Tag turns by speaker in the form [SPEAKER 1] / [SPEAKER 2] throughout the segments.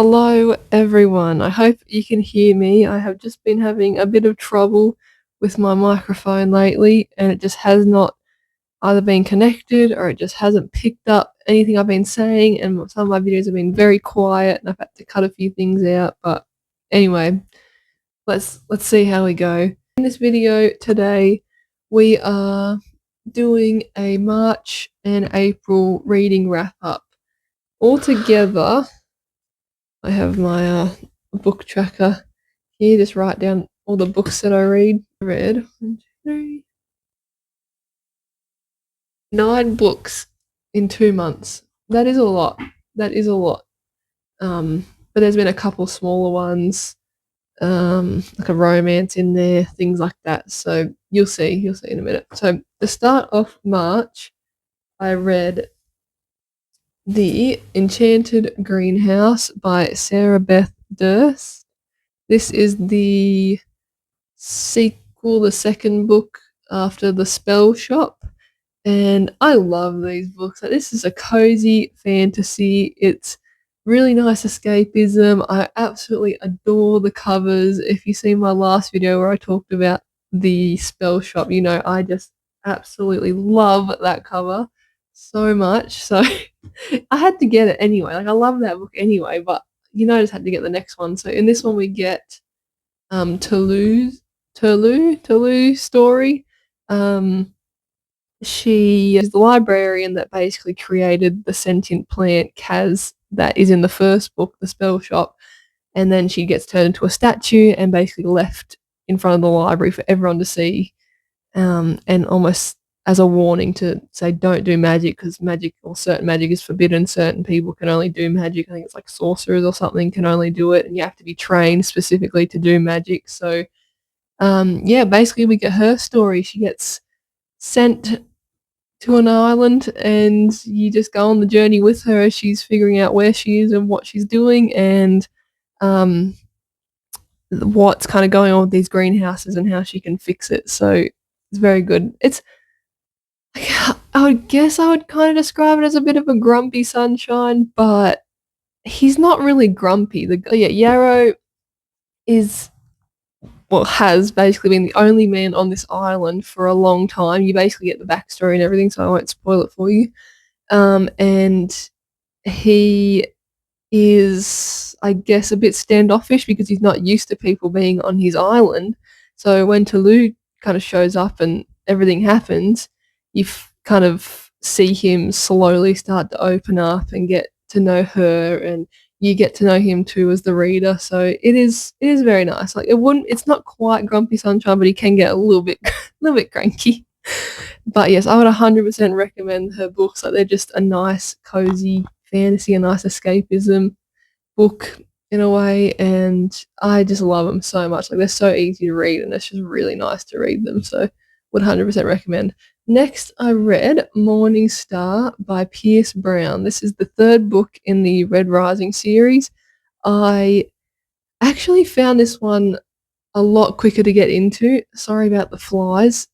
[SPEAKER 1] Hello, everyone. I hope you can hear me. I have just been having a bit of trouble with my microphone lately, and it just has not either been connected or it just hasn't picked up anything I've been saying. And some of my videos have been very quiet, and I've had to cut a few things out. But anyway, let's see how we go. In this video today, we are doing a March and April reading wrap up. Altogether, I have my book tracker here. Just write down all the books that I read. 1, 2, 3, 9 books in 2 months. That is a lot. That is a lot. But there's been a couple smaller ones, like a romance in there, things like that. So you'll see in a minute. So the start of March, I read The Enchanted Greenhouse by Sarah Beth Durst. This is the sequel, the second book after The Spell Shop, and I love these books. Like, this is a cozy fantasy. It's really nice escapism. I absolutely adore the covers. If you see my last video where I talked about The Spell Shop, you know I just absolutely love that cover so much. So I had to get it anyway. Like, I love that book anyway, but I just had to get the next one. So in this one we get Toulouse story. She is the librarian that basically created the sentient plant Kaz that is in the first book, The Spell Shop, and then she gets turned into a statue and basically left in front of the library for everyone to see, and almost as a warning to say don't do magic, because magic, or certain magic, is forbidden. Certain people can only do magic. I think it's like sorcerers or something can only do it, and you have to be trained specifically to do magic. So basically we get her story. She gets sent to an island, and you just go on the journey with her as she's figuring out where she is and what she's doing, and what's kind of going on with these greenhouses and how she can fix it. So it's very good. It's, I guess I would kind of describe it as a bit of a grumpy sunshine, but he's not really grumpy. Yarrow has basically been the only man on this island for a long time. You basically get the backstory and everything, so I won't spoil it for you. And he is, I guess, a bit standoffish because he's not used to people being on his island. So when Toulouse kind of shows up and everything happens, you kind of see him slowly start to open up and get to know her, and you get to know him too as the reader. So it is very nice. Like, it's not quite grumpy sunshine, but he can get a little bit cranky. But yes, I would 100% recommend her books. Like, they're just a nice cozy fantasy, a nice escapism book in a way, and I just love them so much. Like, they're so easy to read, and it's just really nice to read them. So would 100% recommend. Next, I read Morning Star by Pierce Brown. This is the third book in the Red Rising series. I actually found this one a lot quicker to get into. Sorry about the flies.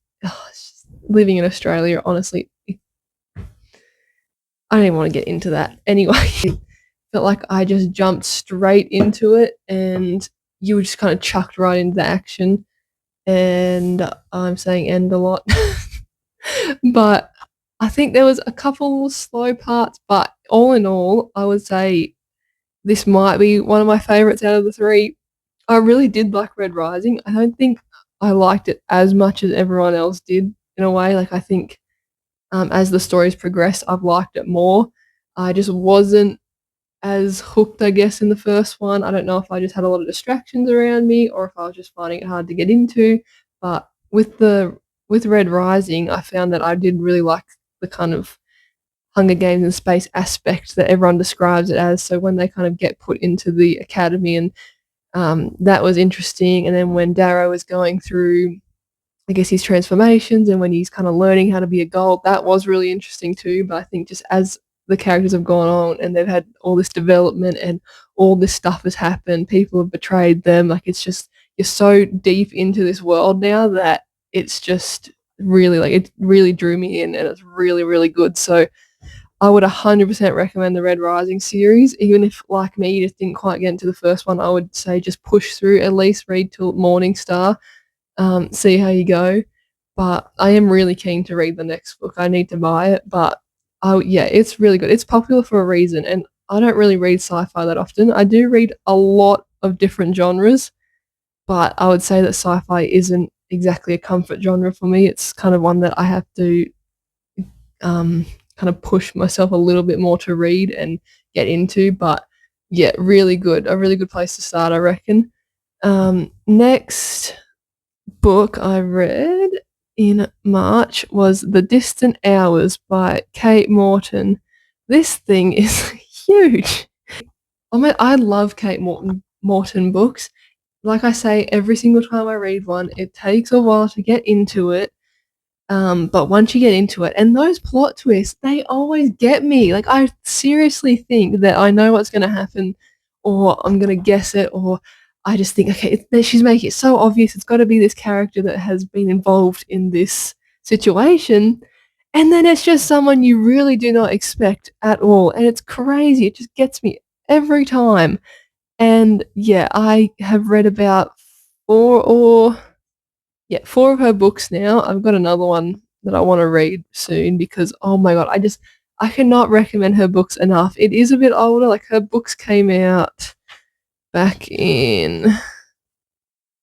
[SPEAKER 1] Living in Australia, honestly, I don't even want to get into that. Anyway, it felt like I just jumped straight into it, and you were just kind of chucked right into the action. And I'm saying end a lot. But I think there was a couple slow parts, but all in all, I would say this might be one of my favourites out of the 3. I really did like Red Rising. I don't think I liked it as much as everyone else did, in a way. Like, I think as the stories progressed, I've liked it more. I just wasn't as hooked, I guess, in the first one. I don't know if I just had a lot of distractions around me or if I was just finding it hard to get into. But with Red Rising, I found that I did really like the kind of Hunger Games in space aspect that everyone describes it as. So when they kind of get put into the academy, and that was interesting. And then when Darrow was going through, I guess, his transformations, and when he's kind of learning how to be a gold, that was really interesting too. But I think just as the characters have gone on and they've had all this development and all this stuff has happened, people have betrayed them, like, it's just, you're so deep into this world now that it's just really, like, it really drew me in, and it's really, really good. So I would 100% recommend the Red Rising series. Even if, like me, you just didn't quite get into the first one, I would say just push through, at least read till Morning Star, see how you go. But I am really keen to read the next book. I need to buy it, but oh yeah, it's really good. It's popular for a reason, and I don't really read sci-fi that often. I do read a lot of different genres, but I would say that sci-fi isn't exactly a comfort genre for me. It's kind of one that I have to um, kind of push myself a little bit more to read and get into. But yeah, really good. A really good place to start, I reckon. Next book I read in March was The Distant Hours by Kate Morton. This thing is huge. Oh my, I love Morton books. Like I say, every single time I read one, it takes a while to get into it. But once you get into it, and those plot twists, they always get me. Like, I seriously think that I know what's going to happen, or I'm going to guess it, or I just think, okay, she's making it so obvious. It's got to be this character that has been involved in this situation. And then it's just someone you really do not expect at all. And it's crazy. It just gets me every time. And yeah, I have read about four or yeah, 4 of her books now. I've got another one that I wanna read soon because, oh my god, I cannot recommend her books enough. It is a bit older, like, her books came out back in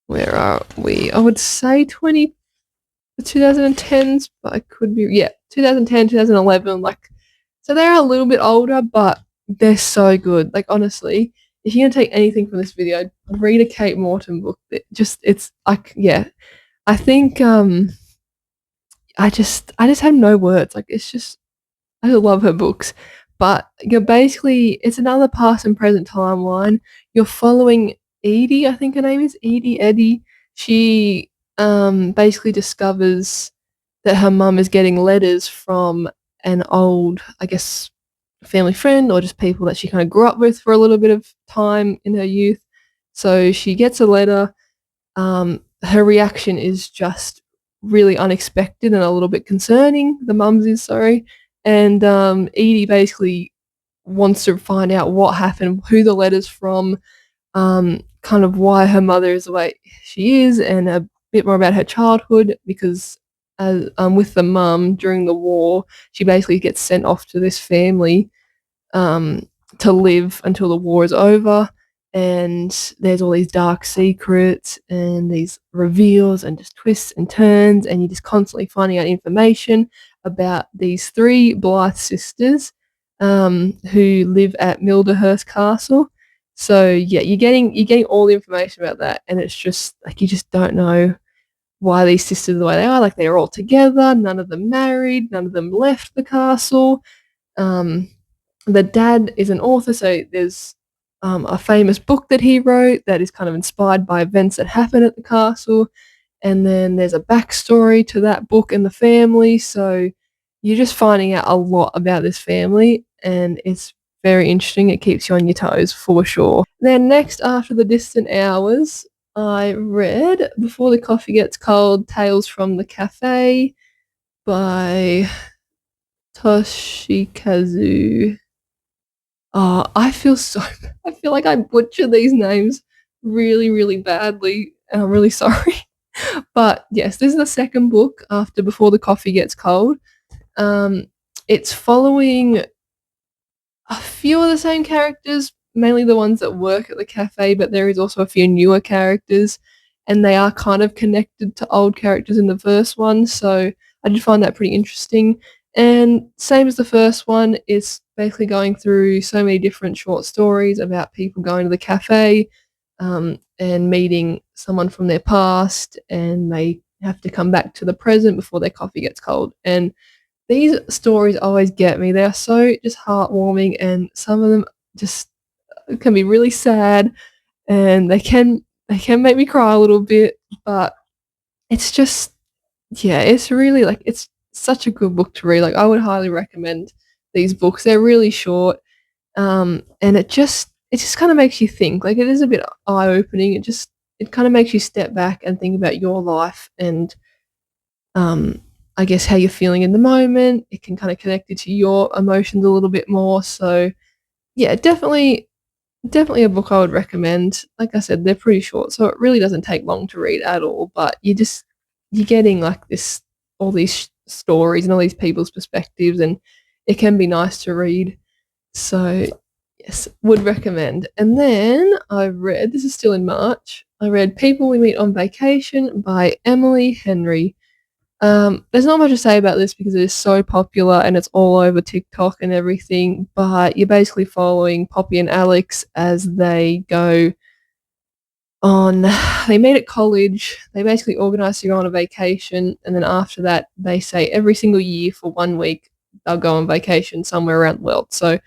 [SPEAKER 1] where are we? I would say the 2010s, but I could be yeah, 2010, 2011, like, so they're a little bit older, but they're so good. Like, honestly, if you're gonna take anything from this video, read a Kate Morton book. It's like, yeah, I think, I just have no words. Like, it's just I love her books. But you're basically it's another past and present timeline. You're following Edie, I think her name is Eddie. She basically discovers that her mum is getting letters from an old, I guess, family friend or just people that she kind of grew up with for a little bit of time in her youth. So she gets a letter. Her reaction is just really unexpected and a little bit concerning. The mum's is, sorry. And Edie basically wants to find out what happened, who the letter's from, kind of why her mother is the way she is, and a bit more about her childhood because with the mum during the war, she basically gets sent off to this family um, to live until the war is over. And there's all these dark secrets and these reveals and just twists and turns, and you're just constantly finding out information about these 3 Blythe sisters who live at Milderhurst Castle. So yeah, you're getting all the information about that, and it's just like you just don't know why these sisters are the way they are. Like, they're all together, none of them married, none of them left the castle. Um, the dad is an author, so there's a famous book that he wrote that is kind of inspired by events that happen at the castle, and then there's a backstory to that book and the family. So you're just finding out a lot about this family, and it's very interesting. It keeps you on your toes for sure. Then next, after the distant hours, I read Before the Coffee Gets Cold: Tales from the Cafe by Toshikazu. I feel so I feel like I butcher these names really, really badly, and I'm really sorry. But yes, this is the second book after Before the Coffee Gets Cold. Um, it's following a few of the same characters, mainly the ones that work at the cafe, but there is also a few newer characters, and they are kind of connected to old characters in the first one, so I did find that pretty interesting. And same as the first one, it's basically going through so many different short stories about people going to the cafe and meeting someone from their past, and they have to come back to the present before their coffee gets cold. And these stories always get me. They are so just heartwarming, and some of them just can be really sad, and they can make me cry a little bit, but it's just yeah, it's really like it's such a good book to read. Like, I would highly recommend these books. They're really short, and it just kind of makes you think. Like, it is a bit eye opening. It kind of makes you step back and think about your life and um I guess, how you're feeling in the moment. It can kinda connect you to your emotions a little bit more, so, yeah, definitely a book I would recommend. Like I said, they're pretty short, so it really doesn't take long to read at all, but you're getting, like, this all these stories and all these people's perspectives, and it can be nice to read. So, yes, would recommend. And then I read, this is still in March, I read People We Meet on Vacation by Emily Henry. There's not much to say about this because it is so popular and it's all over TikTok and everything, but you're basically following Poppy and Alex as they go on they meet at college, they basically organise to go on a vacation, and then after that, they say every single year for 1 week, they'll go on vacation somewhere around the world. So,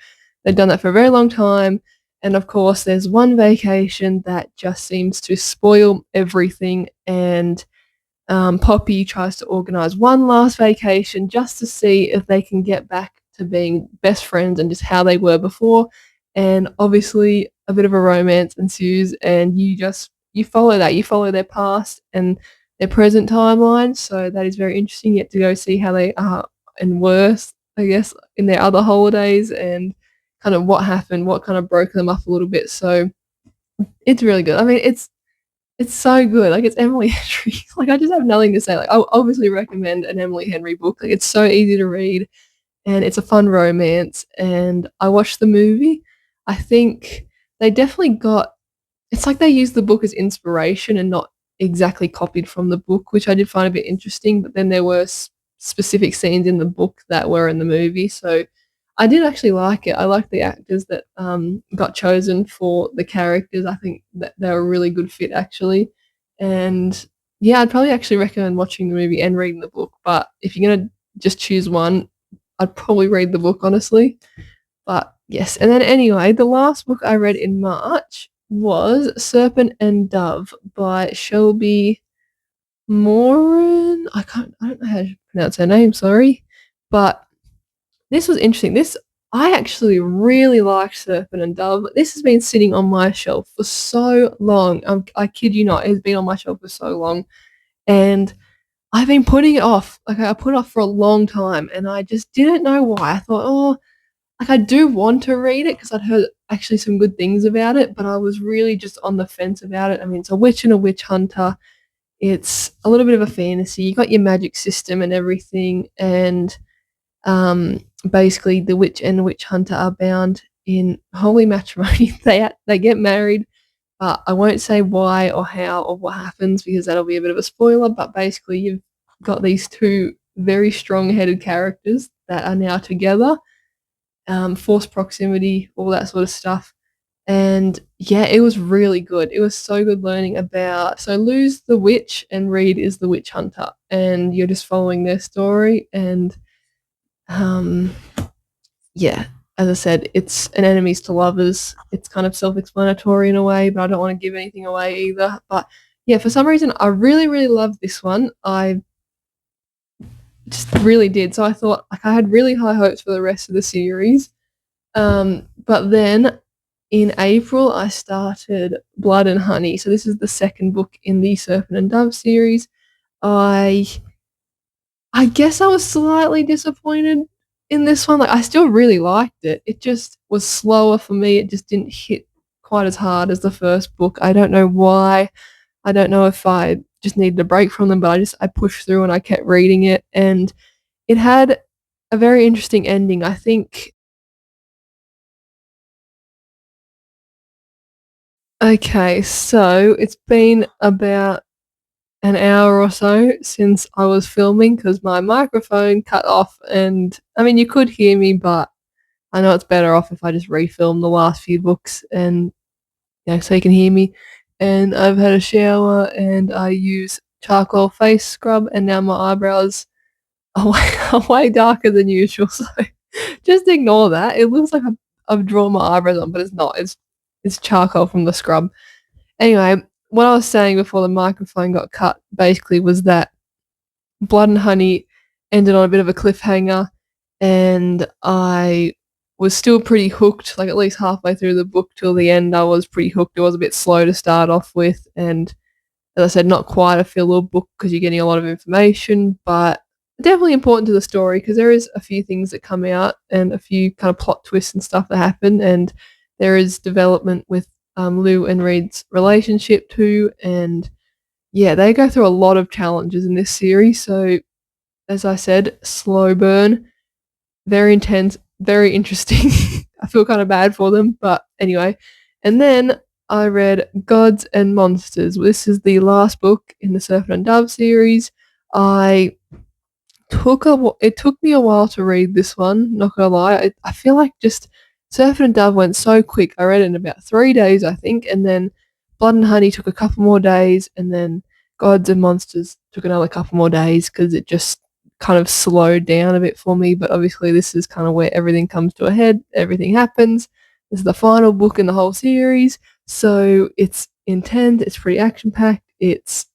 [SPEAKER 1] they've done that for a very long time, and of course, there's one vacation that just seems to spoil everything, and Poppy tries to organise one last vacation just to see if they can get back to being best friends and just how they were before. And obviously, a bit of a romance ensues, and you follow that. You follow their past and their present timeline. So that is very interesting. You get to go see how they are and worse, I guess, in their other holidays and kind of what happened, what kind of broke them up a little bit. So it's really good. I mean, it's so good, like, it's Emily Henry, like, I just have nothing to say, like, I obviously recommend an Emily Henry book, like, it's so easy to read, and it's a fun romance, and I watched the movie. I think they definitely got it's like they used the book as inspiration and not exactly copied from the book, which I did find a bit interesting, but then there were specific scenes in the book that were in the movie, so I did actually like it. I liked the actors that, got chosen for the characters. I think that they were a really good fit, actually, and, yeah, I'd probably actually recommend watching the movie and reading the book, but if you're gonna just choose one, I'd probably read the book, honestly. But yes, and then anyway, the last book I read in March was Serpent and Dove by Shelby Morin. I don't know how to pronounce her name, sorry. But this was interesting. This I actually really liked Serpent and Dove. This has been sitting on my shelf for so long. I kid you not, it has been on my shelf for so long. And I've been putting it off. Like I put it off for a long time and I just didn't know why. I thought, oh, like, I do want to read it because 'cause I'd heard actually some good things about it, but I was really just on the fence about it. I mean, it's a witch and a witch hunter. It's a little bit of a fantasy. You got your magic system and everything, and, basically, the witch and the witch hunter are bound in holy matrimony. They get married, but I won't say why or how or what happens because that'll be a bit of a spoiler, but basically, you've got these 2 very strong-headed characters that are now together, forced proximity, all that sort of stuff. And yeah, it was really good. It was so good learning about Lou's the witch and Reed is the witch hunter, and you're just following their story. And um, yeah, as I said, it's an enemies to lovers. It's kind of self-explanatory in a way, but I don't want to give anything away either. But yeah, for some reason, I really, really loved this one. I just really did. So I thought, like, I had really high hopes for the rest of the series. But then in April, I started Blood and Honey. So this is the second book in the Serpent and Dove series. I I guess I was slightly disappointed in this one. Like, I still really liked it. It just was slower for me. It just didn't hit quite as hard as the first book. I don't know why. I don't know if I just needed a break from them, but I pushed through and I kept reading it, and it had a very interesting ending. I think okay, so it's been about an hour or so since I was filming because my microphone cut off, and I mean, you could hear me, but I know it's better off if I just refilm the last few books and yeah, so you can hear me. And I've had a shower and I use charcoal face scrub, and now my eyebrows are way, are way darker than usual. So just ignore that. It looks like I've drawn my eyebrows on, but it's not. It's charcoal from the scrub. Anyway, what I was saying before the microphone got cut basically was that Blood and Honey ended on a bit of a cliffhanger, and I was still pretty hooked, like, at least halfway through the book till the end, I was pretty hooked. It was a bit slow to start off with, and as I said, not quite a filler book because 'cause you're getting a lot of information, but definitely important to the story because there is a few things that come out and a few kind of plot twists and stuff that happen, and there is development with Lou and Reed's relationship too, and yeah, they go through a lot of challenges in this series. So, as I said, slow burn, very intense, very interesting. I feel kind of bad for them, but anyway. And then I read Gods and Monsters. This is the last book in the Serpent and Dove series. I it took me a while to read this one, not gonna lie. I feel like just Surfer and Dove went so quick. I read it in about 3 days, I think, and then Blood and Honey took a couple more days, and then Gods and Monsters took another couple more days because it just kind of slowed down a bit for me. But obviously, this is kind of where everything comes to a head, everything happens. This is the final book in the whole series, so it's intense, it's pretty action packed, it's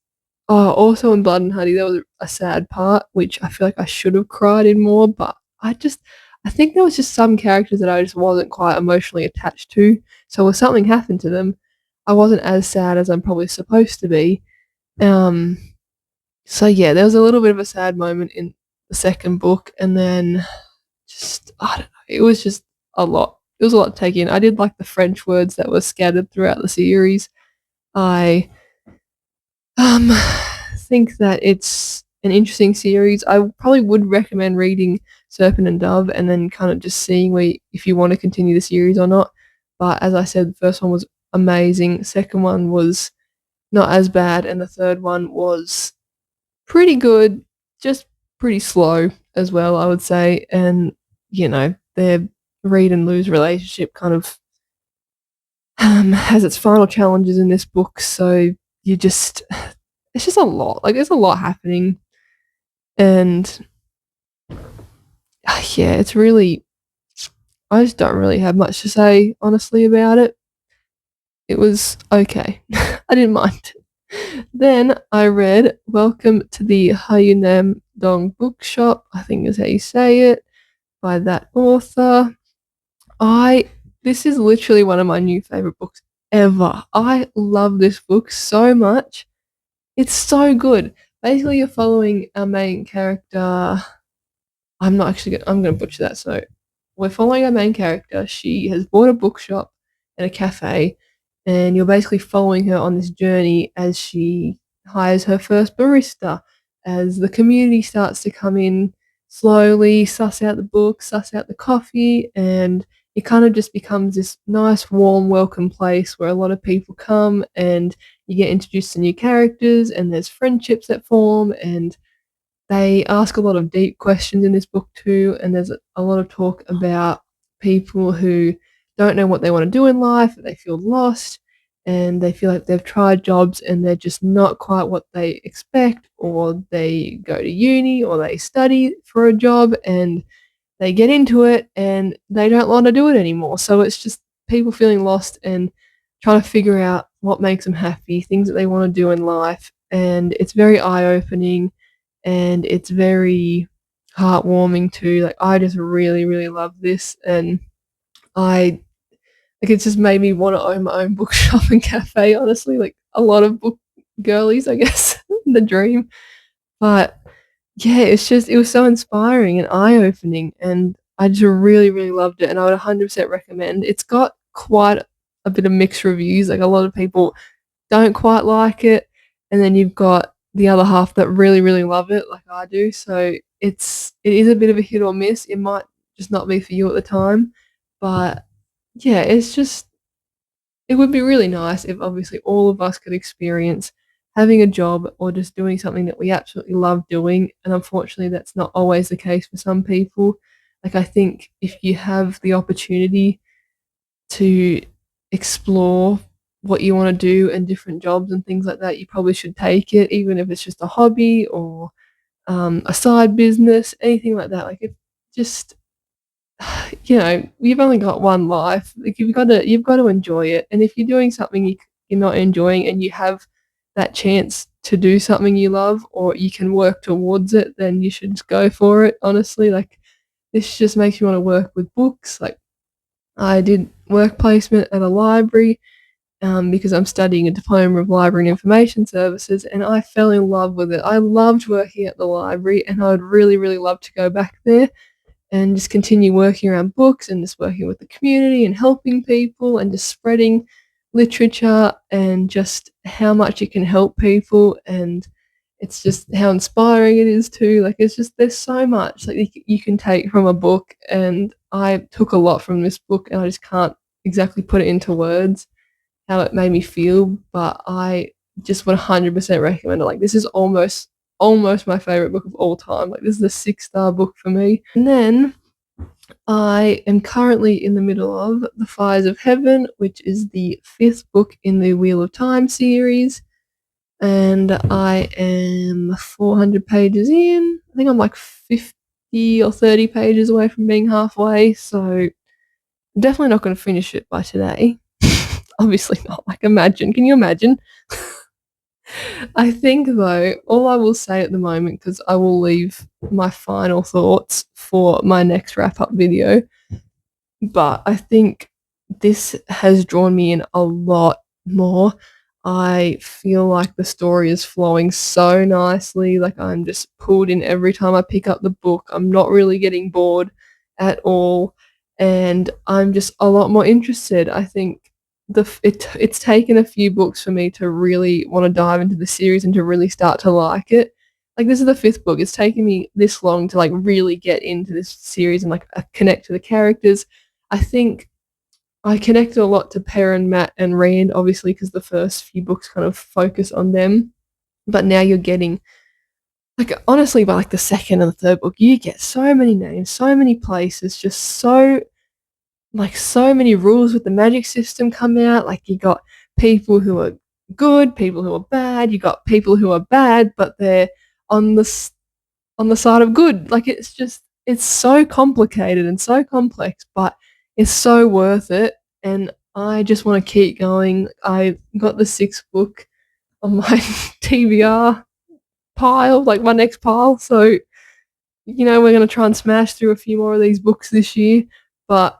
[SPEAKER 1] oh, also in Blood and Honey, there was a sad part, which I feel like I should have cried in more, but I think there was just some characters that I just wasn't quite emotionally attached to. So when something happened to them, I wasn't as sad as I'm probably supposed to be. Um, so yeah, there was a little bit of a sad moment in the second book, and then just I don't know, it was just a lot. It was a lot to take in. I did like the French words that were scattered throughout the series. I think that it's an interesting series. I probably would recommend reading Serpent and Dove and then kind of just seeing where if you want to continue the series or not. But as I said, the first one was amazing. The second one was not as bad, and the third one was pretty good, just pretty slow as well, I would say. And their Reed and Lou's relationship kind of has its final challenges in this book. So you just it's just a lot. Like there's a lot happening, and yeah, it's really. I just don't really have much to say honestly about it. It was okay. I didn't mind. Then I read Welcome to the Hayunem Dong Bookshop, I think is how you say it, by that author. I This is literally one of my new favorite books ever. I love this book so much. It's so good. Basically, you're following our main character. I'm gonna butcher that. So we're following our main character. She has bought a bookshop and a cafe, and you're basically following her on this journey as she hires her first barista. As the community starts to come in slowly, suss out the books, suss out the coffee, and it kind of just becomes this nice, warm, welcome place where a lot of people come and you get introduced to new characters and there's friendships that form, and they ask a lot of deep questions in this book too, and there's a lot of talk about people who don't know what they want to do in life, they feel lost, and they feel like they've tried jobs and they're just not quite what they expect, or they go to uni or they study for a job and they get into it and they don't want to do it anymore. So it's just people feeling lost and trying to figure out what makes them happy, things that they want to do in life. And it's very eye opening and it's very heartwarming too. Like I just really, really love this, and I like it's just made me want to own my own bookshop and cafe. Honestly, like a lot of book girlies, I guess, the dream. But yeah, it was so inspiring and eye opening, and I just really, really loved it, and I would 100% recommend. It's got quite a bit of mixed reviews. Like a lot of people don't quite like it, and then you've got the other half that really, really love it, like I do. So it is a bit of a hit or miss. It might just not be for you at the time, but yeah, it would be really nice if obviously all of us could experience having a job or just doing something that we absolutely love doing. And unfortunately, that's not always the case for some people. Like I think if you have the opportunity to explore what you want to do and different jobs and things like that, you probably should take it, even if it's just a hobby or a side business, anything like that. Like it just, you've only got one life. Like you've got to enjoy it. And if you're doing something you're not enjoying and you have that chance to do something you love or you can work towards it, then you should just go for it. Honestly, like this just makes you want to work with books. Like I did work placement at a library, because I'm studying a diploma of library and information services, and I fell in love with it. I loved working at the library, and I would really, really love to go back there and just continue working around books and just working with the community and helping people and just spreading literature and just how much it can help people, and it's just how inspiring it is too. Like, it's just, there's so much like you can take from a book, and I took a lot from this book, and I just can't exactly put it into words how it made me feel, but I just 100% recommend it. Like, this is almost my favorite book of all time. Like, this is a 6-star book for me. And then I am currently in the middle of The Fires of Heaven, which is the 5th book in the Wheel of Time series, and I am 400 pages in. I think I'm like 50 or 30 pages away from being halfway, so I'm definitely not going to finish it by today. Obviously not. Like, imagine. Can you imagine? I think, though, all I will say at the moment, because I will leave my final thoughts for my next wrap-up video, but I think this has drawn me in a lot more. I feel like the story is flowing so nicely. Like, I'm just pulled in every time I pick up the book. I'm not really getting bored at all, and I'm just a lot more interested. I think it's taken a few books for me to really want to dive into the series and to really start to like it. Like, this is the 5th book. It's taken me this long to like really get into this series and like connect to the characters. I think I connected a lot to Perrin, Matt, and Rand, obviously, because the first few books kind of focus on them. But now you're getting, like, honestly, by like the 2nd and the 3rd book, you get so many names, so many places, just so many rules with the magic system come out. Like, you got people who are good, people who are bad. You got people who are bad, but they're on the side of good. Like, it's so complicated and so complex, but it's so worth it, and I just want to keep going. I got the 6th book on my TBR pile, like my next pile, so we're going to try and smash through a few more of these books this year, but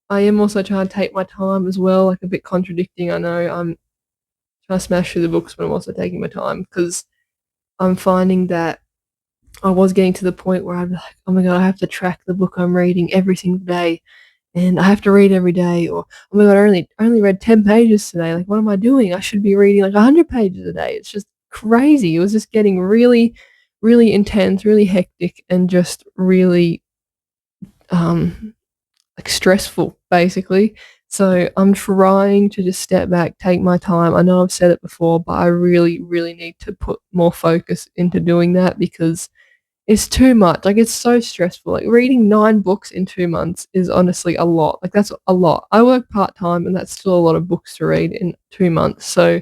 [SPEAKER 1] I am also trying to take my time as well, like a bit contradicting. I know I'm trying to smash through the books, but I'm also taking my time because I'm finding that I was getting to the point where I'm like, oh my god, I have to track the book I'm reading every single day, and I have to read every day. Or, oh my god, I only read 10 pages today. Like, what am I doing? I should be reading like 100 pages a day. It's just crazy. It was just getting really, really intense, really hectic, and just really like stressful, basically. So I'm trying to just step back, take my time. I know I've said it before, but I really, really need to put more focus into doing that because it's too much. Like, it's so stressful. Like, reading 9 books in 2 months is honestly a lot. Like, that's a lot. I work part-time, and that's still a lot of books to read in 2 months. So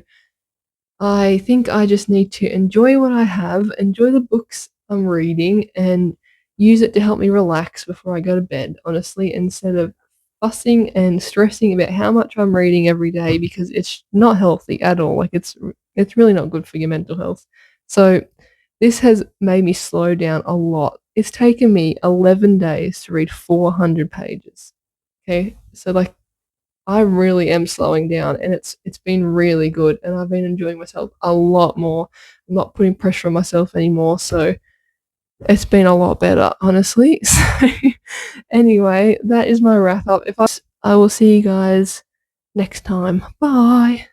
[SPEAKER 1] I think I just need to enjoy what I have, enjoy the books I'm reading, and use it to help me relax before I go to bed, honestly, instead of fussing and stressing about how much I'm reading every day, because it's not healthy at all. Like, it's really not good for your mental health. So this has made me slow down a lot. It's taken me 11 days to read 400 pages. Okay? So, like, I really am slowing down, and it's been really good, and I've been enjoying myself a lot more. I'm not putting pressure on myself anymore, so it's been a lot better, honestly. So anyway, that is my wrap up. I will see you guys next time. Bye.